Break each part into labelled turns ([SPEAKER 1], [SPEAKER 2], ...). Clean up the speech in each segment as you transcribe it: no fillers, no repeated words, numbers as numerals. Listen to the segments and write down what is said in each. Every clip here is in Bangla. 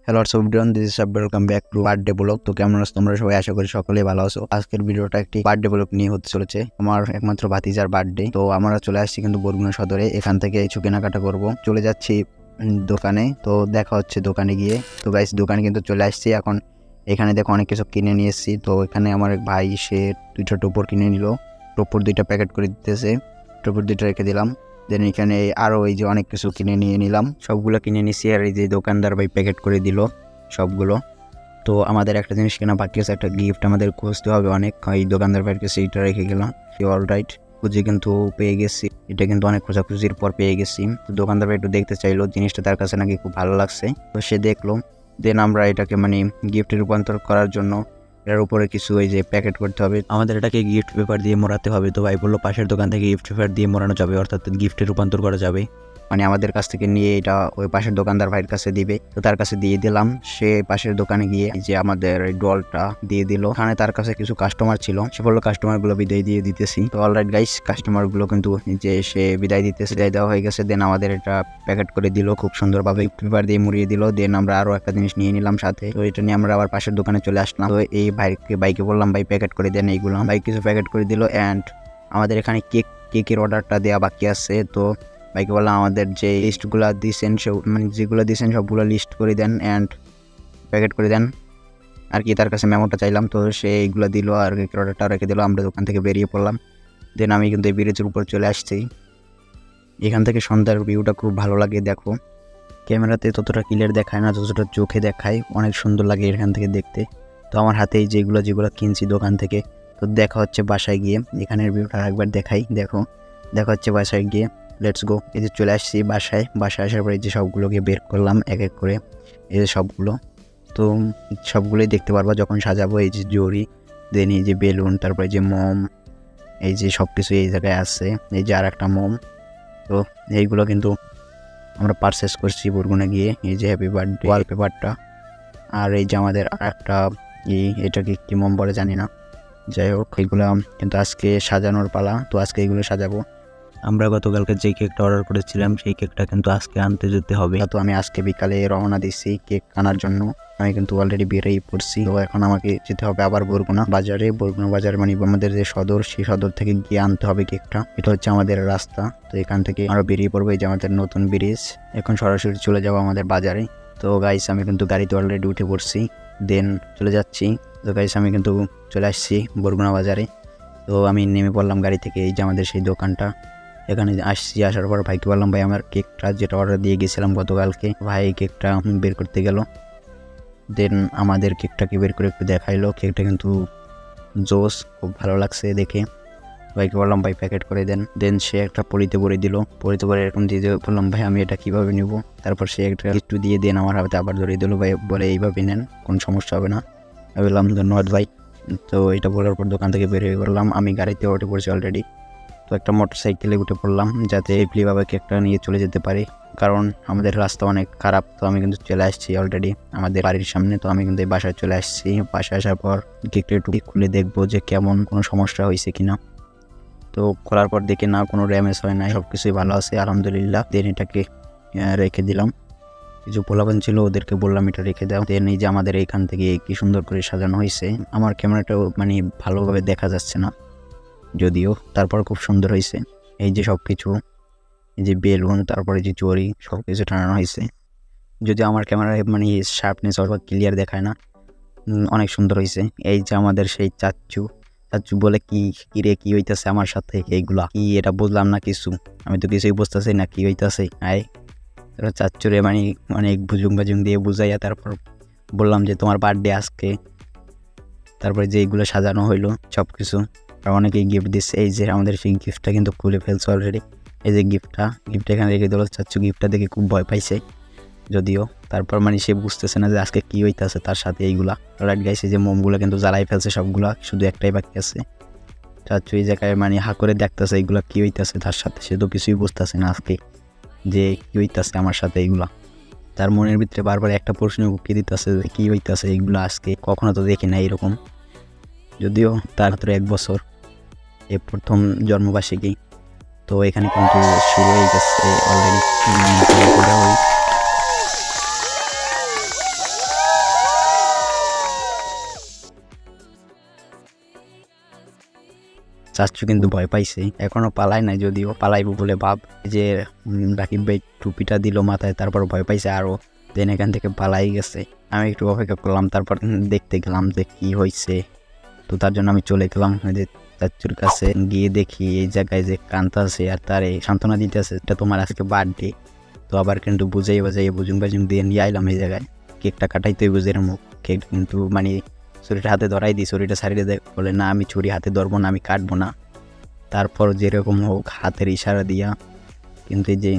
[SPEAKER 1] Hello everyone, this is Sabbir. Welcome back to birthday blog. তো কেমন আছো তোমরা সবাই? আশা করি সকলেই ভালো আছো। আজকের ভিডিওটা একটি বার্থডে ব্লগ নিয়ে হতে চলেছে। আমার একমাত্র ভাতিজার বার্থডে। তো আমরা চলে আসছি কিন্তু বরগুনা সদরে। এখান থেকে কিছু কেনাকাটা করব। চলে যাচ্ছি দোকানে। তো দেখা হচ্ছে দোকানে গিয়ে। তো গাইস, দোকানে কিন্তু চলে আসছি এখন। এখানে দেখো অনেক কিছু কিনে নিয়ে এসেছি। তো এখানে আমার এক ভাই সে দুইটা টোপর কিনে নিল। টোপর দুইটা প্যাকেট করে দিতেছে। টোপর দুইটা রেখে দিলাম। দেন এখানে আরও এই যে অনেক কিছু কিনে নিয়ে নিলাম। সবগুলো কিনে নিছি। আর এই যে দোকানদার ভাই প্যাকেট করে দিল সবগুলো। তো আমাদের একটা জিনিস কেনা বাকি আছে, একটা গিফট আমাদের খুঁজতে হবে অনেক। এই দোকানদার ভাইয়ের কাছে এইটা রেখে গেলাম। অল রাইট, খুঁজে কিন্তু পেয়ে গেছি। এটা কিন্তু অনেক খোঁজাখুঁজির পর পেয়ে গেছি। তো দোকানদার ভাই একটু দেখতে চাইলো জিনিসটা, তার কাছে নাকি খুব ভালো লাগছে। তো সে দেখলো। দেন আমরা এটাকে গিফটে রূপান্তর করার জন্য এর উপরে কিছু এই যে প্যাকেট করতে হবে। আমাদের এটাকে গিফট পেপার দিয়ে মোড়াতে হবে। তো ভাই বললো পাশের দোকান থেকে গিফট পেপার দিয়ে মোড়ানো যাবে, অর্থাৎ গিফটে রূপান্তর করা যাবে। আমাদের কাছ থেকে নিয়ে এটা ওই পাশের দোকানদার ভাইয়ের কাছে দিবে। তো তার কাছে দিয়ে দিলাম। সে পাশের দোকানে গিয়ে যে আমাদের ডলটা দিয়ে দিল। ওখানে তার কাছে কিছু কাস্টমার ছিল, সে বললো কাস্টমার গুলো বিদায় দিয়ে দিতেছি। তো অলরাইট গাইস, কাস্টমার গুলো কিন্তু যে সে বিদায় দিতেছে, বিদায় দেওয়া হয়ে গেছে। দেন আমাদের এটা প্যাকেট করে দিল খুব সুন্দরভাবে, পেপার দিয়ে মুড়িয়ে দিল। দেন আমরা আরো একটা জিনিস নিয়ে নিলাম সাথে। তো এটা নিয়ে আমরা আবার পাশের দোকানে চলে আসলাম। তো এই বাইকে বললাম ভাই প্যাকেট করে দেন এইগুলো। ভাই কিছু প্যাকেট করে দিল। অ্যান্ড আমাদের এখানে কেকের অর্ডারটা দেওয়া বাকি আছে। তো ভাইকে বললাম আমাদের যে লিস্টগুলো দিয়েছেন যেগুলো দিয়েছেন সবগুলো লিস্ট করে দেন অ্যান্ড প্যাকেট করে দেন আর কি। তার কাছে মেমোটা চাইলাম। তো সে এইগুলো দিল আর কেকের অর্ডারটা রেখে দিল। আমরা দোকান থেকে বেরিয়ে পড়লাম। দেন আমি কিন্তু এই ব্রিজের উপর চলে আসছি। এখান থেকে সন্ধ্যার ভিউটা খুব ভালো লাগে। দেখো ক্যামেরাতে ততটা ক্লিয়ার দেখায় না, যতটা চোখে দেখায়। অনেক সুন্দর লাগে এখান থেকে দেখতে। তো আমার হাতে যেগুলো কিনছি দোকান থেকে। তো দেখা হচ্ছে বাসায় গিয়ে। এখানের ভিউটা একবার দেখাই। দেখা হচ্ছে বাসায় গিয়ে। Let's go. এই যে চলে আসছি বাসায় আসার পরে যে সবগুলোকে বের করলাম এক এক করে। এই যে সবগুলো, তো সবগুলোই দেখতে পারবা যখন সাজাবো। এই যে জরি, দেন এই যে বেলুন, তারপরে যে মোম, এই যে সব কিছু এই জায়গায় আছে। এই যে আর একটা মোম। তো এইগুলো কিন্তু আমরা পারচেস করছি বরগুনা গিয়ে। এই যে হ্যাপি বার্থডে ওয়ালপেপারটা। আর এই যে আমাদের আর একটা এটাকে কি মোম বলে জানি না। যাই হোক, এইগুলো কিন্তু আজকে সাজানোর পালা। তো আজকে এইগুলো সাজাবো। আমরা গতকালকে যে কেকটা অর্ডার করেছিলাম সেই কেকটা কিন্তু আজকে আনতে যেতে হবে। তো আমি আজকে বিকালে রওনা দিচ্ছি কেক আনার জন্য। আমি কিন্তু অলরেডি বেরিয়ে পড়ছি। তো এখন আমাকে যেতে হবে আবার বরগুনা বাজারে। বরগুনা বাজার আমাদের যে সদর, সেই সদর থেকে গিয়ে আনতে হবে কেকটা। এটা হচ্ছে আমাদের রাস্তা। তো এখান থেকে আরো বেরিয়ে পড়বো। এই যে আমাদের নতুন ব্রিজ। এখন সরাসরি চলে যাবো আমাদের বাজারে। তো গাইস, আমি কিন্তু গাড়িতে অলরেডি উঠে পড়ছি। দেন চলে যাচ্ছি। তো গাইস, আমি কিন্তু চলে আসছি বরগুনা বাজারে। তো আমি নেমে পড়লাম গাড়ি থেকে। এই যে আমাদের সেই দোকানটা, এখানে আসছি। আসার পর ভাইকে বললাম ভাই আমার কেকটা যেটা অর্ডার দিয়ে গেছিলাম গতকালকে, ভাই কেকটা বের করতে গেল। দেন আমাদের কেকটাকে বের করে একটু দেখাইলো। কেকটা কিন্তু জোস, খুব ভালো লাগছে দেখে। ভাইকে বললাম ভাই প্যাকেট করে দেন। দেন সে একটা পলিতে ভরে দিল। পলিতে ভরে এরকম দিয়ে বললাম ভাই আমি এটা কীভাবে নিব। তারপর সে একটা একটু দিয়ে দেন আমার হাতে আবার ধরিয়ে দিল। ভাই বলে এইভাবে নেন, কোনো সমস্যা হবে না। আমি বললাম ধন্যবাদ ভাই। তো এটা বলার পর দোকান থেকে বের হয়ে পড়লাম। আমি গাড়িতে উঠে পড়ছি অলরেডি। তো একটা মোটরসাইকেলে উঠে পড়লাম যাতে এফলিভাবে কেকটা নিয়ে চলে যেতে পারি, কারণ আমাদের রাস্তা অনেক খারাপ। তো আমি কিন্তু চলে আসছি অলরেডি আমাদের বাড়ির সামনে। তো আমি কিন্তু এই বাসায় চলে আসছি। বাসায় আসার পর কেকটা একটু খুলে দেখবো যে কেমন, কোনো সমস্যা হয়েছে কিনা। তো খোলার পর দেখি না, কোনো ড্যামেজ হয় না, সব কিছুই ভালো আছে আলহামদুলিল্লাহ। দেন এটাকে রেখে দিলাম। কিছু পোলাপান ছিল, ওদেরকে বললাম এটা রেখে দাও। দেন এই যে আমাদের এইখান থেকে কি সুন্দর করে সাজানো হয়েছে। আমার ক্যামেরাটাও ভালোভাবে দেখা যাচ্ছে না যদিও, তারপর খুব সুন্দর হয়েছে। এই যে সব কিছু, এই যে বেলুন, তারপরে যে চড়ি, সব কিছু টানানো হয়েছে। যদিও আমার ক্যামেরায় শার্পনেস অথবা ক্লিয়ার দেখায় না। অনেক সুন্দর হয়েছে। এই যে আমাদের সেই চাচ্চু বলে কি রে কি হইতাছে আমার সাথে, এইগুলা কি এটা বুঝলাম না কিছু। আমি তো কিছুই বুঝতেছি না কি হইতাছে। চাচ্চুরে অনেক বাজুং দিয়ে বুঝাইয়া তারপর বললাম যে তোমার বার্থডে আজকে। তারপরে যে এইগুলো সাজানো হইলো সব কিছু। আর অনেকেই গিফট দিচ্ছে। এই যে আমাদের সেই গিফটটা কিন্তু খুলে ফেলছে অলরেডি। এই যে গিফটটা এখানে রেখে দিল। চাচ্চু গিফটটা দেখে খুব ভয় পাইছে যদিও। তারপর সে বুঝতেছে না যে আজকে কি হইতেছে তার সাথে এইগুলা। রাইট গাইস, এই যে মোমগুলো কিন্তু জ্বালাই ফেলছে সবগুলা, শুধু একটাই বাকি আছে। চাচ্চু এই জায়গায় হা করে দেখতেছে এইগুলা কি হইতেছে তার সাথে। সে তো কিছুই বুঝতেছে না আজকে যে কি হইতেছে আমার সাথে এইগুলা। তার মনের ভিতরে বারবার একটা প্রশ্ন উকিয়ে দিতেছে যে কি হইতেছে এইগুলো আজকে, কখনো তো দেখি না এরকম। যদিও তার ভিতরে 1 বছর, এই প্রথম জন্মবার্ষিকী। তো এখানে কিন্তু শুরু হয়ে গেছে অলরেডি। চাচ্চু কিন্তু ভয় পাইছে, এখনো পালায় নাই, যদিও পালাইব বলে ভাব। যে রাকিব ভাই টুপিটা দিল মাথায়, তারপর ভয় পাইছে আরও, দেন এখান থেকে পালাই গেছে। আমি একটু অপেক্ষা করলাম, তারপর দেখতে গেলাম যে কি হয়েছে। তো তার জন্য আমি চলে গেলাম যে চাচ্চুর কাছে, গিয়ে দেখি এই জায়গায় যে কাঁদতেছে আর তারে সান্ত্বনা দিতেছে, এটা তোমার আজকে বার্থডে। তো আবার কিন্তু বুঝাই বুঝুং বাজুং দিয়ে নিয়ে আইলাম এই জায়গায়। কেকটা কাটাইতে বুঝে মুখ, কেক কিন্তু মানে ছুরিটা হাতে ধরাই দিই, ছুরিটা সারিয়ে দেয়, বলে না আমি ছুরি হাতে ধরবো না, আমি কাটবো না। তারপর যেরকম হোক হাতের ইশারা দিয়া কিন্তু এই যে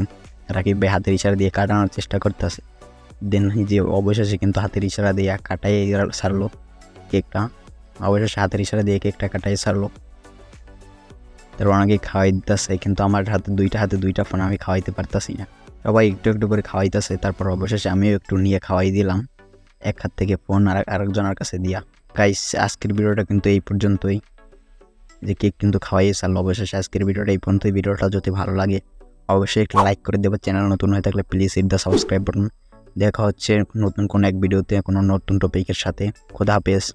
[SPEAKER 1] রাকিব ভাই হাতের ইশারা দিয়ে কাটানোর চেষ্টা করতেছে। দেন যে অবশেষে কিন্তু হাতের ইশারা দিয়ে কাটাই সারলো কেকটা, অবশেষে হাতের ইশারা দিয়ে কেকটা কাটাই সারলো। তারপর অনেকে খাওয়াই দিতেছে, কিন্তু আমার হাতে দুইটা ফোন, আমি খাওয়াইতে পারতাছি না। সবাই একটু একটু করে খাওয়াইতেছে, তারপর অবশেষে আমিও একটু নিয়ে খাওয়াই দিলাম, এক হাত থেকে ফোন আরেকজনের কাছে দিয়া। গাইস আজকের ভিডিওটা কিন্তু এই পর্যন্তই, যে কেক কিন্তু খাওয়াই সারলো অবশেষে। আজকের ভিডিওটা এই পর্যন্তই। ভিডিওটা যদি ভালো লাগে অবশ্যই একটা লাইক করে দেবো, চ্যানেল নতুন হয়ে থাকলে please hit the subscribe button. দেখা হচ্ছে নতুন কোনো এক ভিডিওতে কোনো নতুন টপিকের সাথে। খোদা হাফেজ।